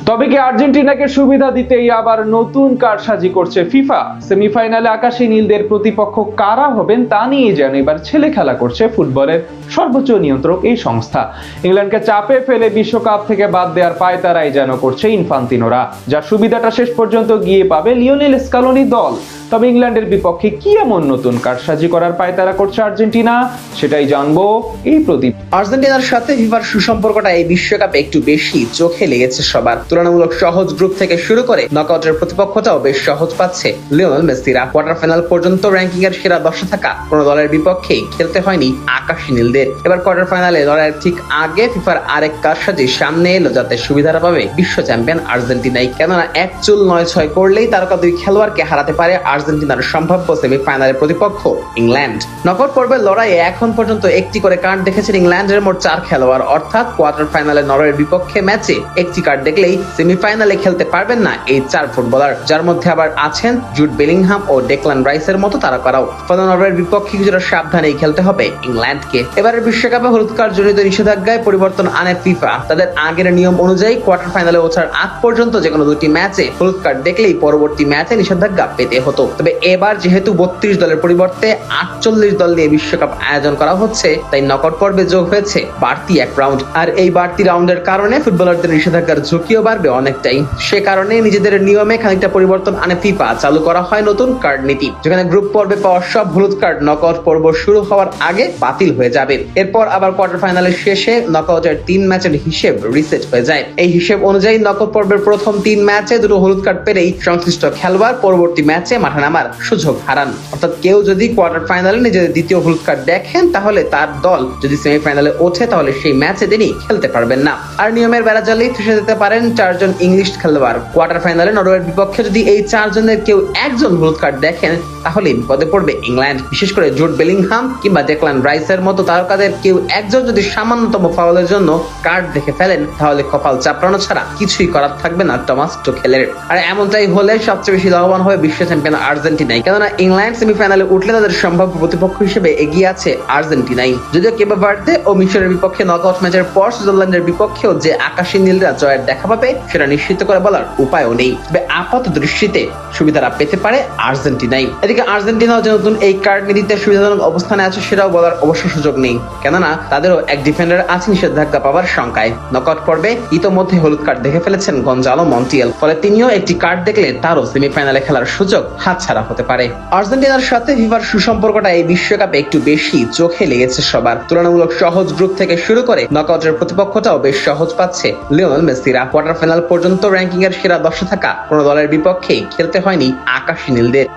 তবে কি আর্জেন্টিনাকে সুবিধা দিতেই আবার নতুন কারসাজি করছে ফিফা? সেমিফাইনালে আকাশী নীলদের প্রতিপক্ষ কারা হবেন তা নিয়ে যেন এবার ছেলে খেলা করছে ফুটবলের সর্বোচ্চ নিয়ন্ত্রক এই সংস্থা। ইংল্যান্ডকে চাপে ফেলে বিশ্বকাপ থেকে বাদ দেওয়ার পায়তারাই যেন করছে ইনফান্তিনোরা, যার সুবিধাটা শেষ পর্যন্ত গিয়ে পাবে লিওনেল স্কালোনি দল। তবে ইংল্যান্ডের বিপক্ষে কি এমন নতুন কারসাজি করার পায়তারা করছে আর্জেন্টিনা, সেটাই জানবো এই প্রদীপ। আর্জেন্টিনার সাথে ফিফার সুসম্পর্কটা এই বিশ্বকাপে একটু বেশি চোখে লেগেছে সবার। তুলনামূলক সহজ গ্রুপ থেকে শুরু করে নকআউটের প্রতিপক্ষটাও বেশ সহজ পাচ্ছে লিওনেল মেসিরা। কোয়ার্টার ফাইনাল পর্যন্ত র্যাঙ্কিং এর সেরা 10-এ থাকা কোন দলের বিপক্ষেই খেলতে হয়নি আকাশী নীলদের। এবার কোয়ার্টার ফাইনালে লড়াইয়ের ঠিক আগে ফিফার আরেক কারসাজি সামনে এলো, যাতে সুবিধাটা পাবে বিশ্ব চ্যাম্পিয়ন আর্জেন্টিনাই। কেননা এক চুল 9-6 করলেই তারকা দুই খেলোয়াড়কে হারাতে পারে আর্জেন্টিনার সম্ভাব্য সেমিফাইনালের প্রতিপক্ষ ইংল্যান্ড। নকআউট পর্বের লড়াইয়ে এখন পর্যন্ত একটি করে কার্ড দেখেছেন ইংল্যান্ডের মোট 4 খেলোয়াড়, অর্থাৎ কোয়ার্টার ফাইনালে নরওয়ের বিপক্ষে ম্যাচে একটি কার্ড দেখলেই সেমিফাইনালে খেলতে পারবেন না এই 4 ফুটবলার, যার মধ্যে আবার আছেন জুড বেলিংহাম ও ডেকলান রাইসের মতো তারকারাও। ফলে নরওয়ের বিপক্ষে কিছুটা সাবধানেই খেলতে হবে ইংল্যান্ডকে। এবারের বিশ্বকাপে হলুদ কার্ড জনিত নিষেধাজ্ঞায় পরিবর্তন আনে ফিফা। তাদের আগের নিয়ম অনুযায়ী কোয়ার্টার ফাইনালে ওঠার আগ পর্যন্ত যে কোনো দুটি ম্যাচে হলুদ কার্ড দেখলেই পরবর্তী ম্যাচে নিষেধাজ্ঞা পেতে হতো। তবে এবার যেহেতু 32 দলের পরিবর্তে 48 দল নিয়ে বিশ্বকাপ আয়োজন করা হচ্ছে, তাই নকআউট পর্বে যোগ হয়েছে বাড়তি এক রাউন্ড। আর এই বাড়তি রাউন্ডের কারণে ফুটবলারদের নিষেধাজ্ঞার ঝুঁকিও বাড়বে অনেকটাই। সে কারণে নিজেদের নিয়মে খানিকটা পরিবর্তন আনে ফিফা। চালু করা হয় নতুন কার্ড নীতি, যেখানে গ্রুপ পর্বে পাওয়া সব হলুদ কার্ড নকআউট পর্ব শুরু হওয়ার আগে বাতিল হয়ে যাবে। এরপর আবার কোয়ার্টার ফাইনালের শেষে নকআউটের 3 ম্যাচের হিসেব রিসেট হয়ে যায়। এই হিসেব অনুযায়ী নকআউট পর্বের প্রথম 3 ম্যাচে দুটো হলুদ কার্ড পেলেই সংশ্লিষ্ট খেলোয়াড় পরবর্তী ম্যাচে মাঠে নামার সুযোগ হারান। অর্থাৎ কেউ যদি কোয়ার্টার ফাইনালে নিজেদের দ্বিতীয় হলুদ কার্ড দেখেন, তাহলে তার দল যদি সেমিফাইনালে ওঠে তাহলে সেই ম্যাচে তিনি খেলতে পারবেন না। আর নিয়মের বেড়াজালেই ফেসে যেতে পারেন 4 জন ইংলিশ খেলোয়াড়। কোয়ার্টার ফাইনালে নরওয়ের বিপক্ষে যদি এই 4 জনের কেউ একজন হলুদ কার্ড দেখেন, তাহলে বিপদে পড়বে ইংল্যান্ড। বিশেষ করে জুড বেলিংহাম কিংবা ডেকলান রাইসের মতো তারকাদের কেউ একজন যদি সামান্যতম ফাউলের জন্য কার্ড দেখে ফেলেন, তাহলে কপাল চাপড়ানো ছাড়া কিছুই করার থাকবে না টমাস টুখেলের। আর এমনটাই হলে সবচেয়ে বেশি লাভবান হবে বিশ্ব চ্যাম্পিয়ন আর্জেন্টিনাই। কেননা ইংল্যান্ড সেমিফাইনালে উঠলে তাদের সম্ভাব্য প্রতিপক্ষ হিসেবে এগিয়ে আছে আর্জেন্টিনাই। যদিও কেপ ভার্দে ও মিশরের বিপক্ষে নকআউট ম্যাচের পর সুইজারল্যান্ডের বিপক্ষেও যে আকাশী নীলরা জয়ের দেখা পাবে সেটা নিশ্চিত করে বলার উপায়ও নেই। তবে আপাত দৃষ্টিতে সুবিধাটা পেতে পারে আর্জেন্টিনাই। এদিকে আর্জেন্টিনাও যে নতুন এই কার্ড নীতিতে সুবিধাজনক অবস্থানে আছে সেটাও বলার অবশ্য সুযোগ নেই, কেননা তাদেরও এক ডিফেন্ডার আছে নিষেধাজ্ঞা পাওয়ার শঙ্কায়। নকআউট পর্বে ইতোমধ্যে হলুদ কার্ড দেখে ফেলেছেন গঞ্জালো মন্টিয়েল। ফলে তিনিও একটি কার্ড দেখলে তারও সেমিফাইনালে খেলার সুযোগ হাতছাড়া হতে পারে। আর্জেন্টিনার সাথে ফিফার সুসম্পর্কটা এই বিশ্বকাপে একটু বেশি চোখে লেগেছে সবার। তুলনামূলক সহজ গ্রুপ থেকে শুরু করে নকআউটের প্রতিপক্ষটাও বেশ সহজ পাচ্ছে লিওনেল মেসিরা। কোয়ার্টার ফাইনাল পর্যন্ত র্যাঙ্কিং এর সেরা 10-এ থাকা কোন দলের বিপক্ষেই খেলতে হয়নি আকাশী নীলদের।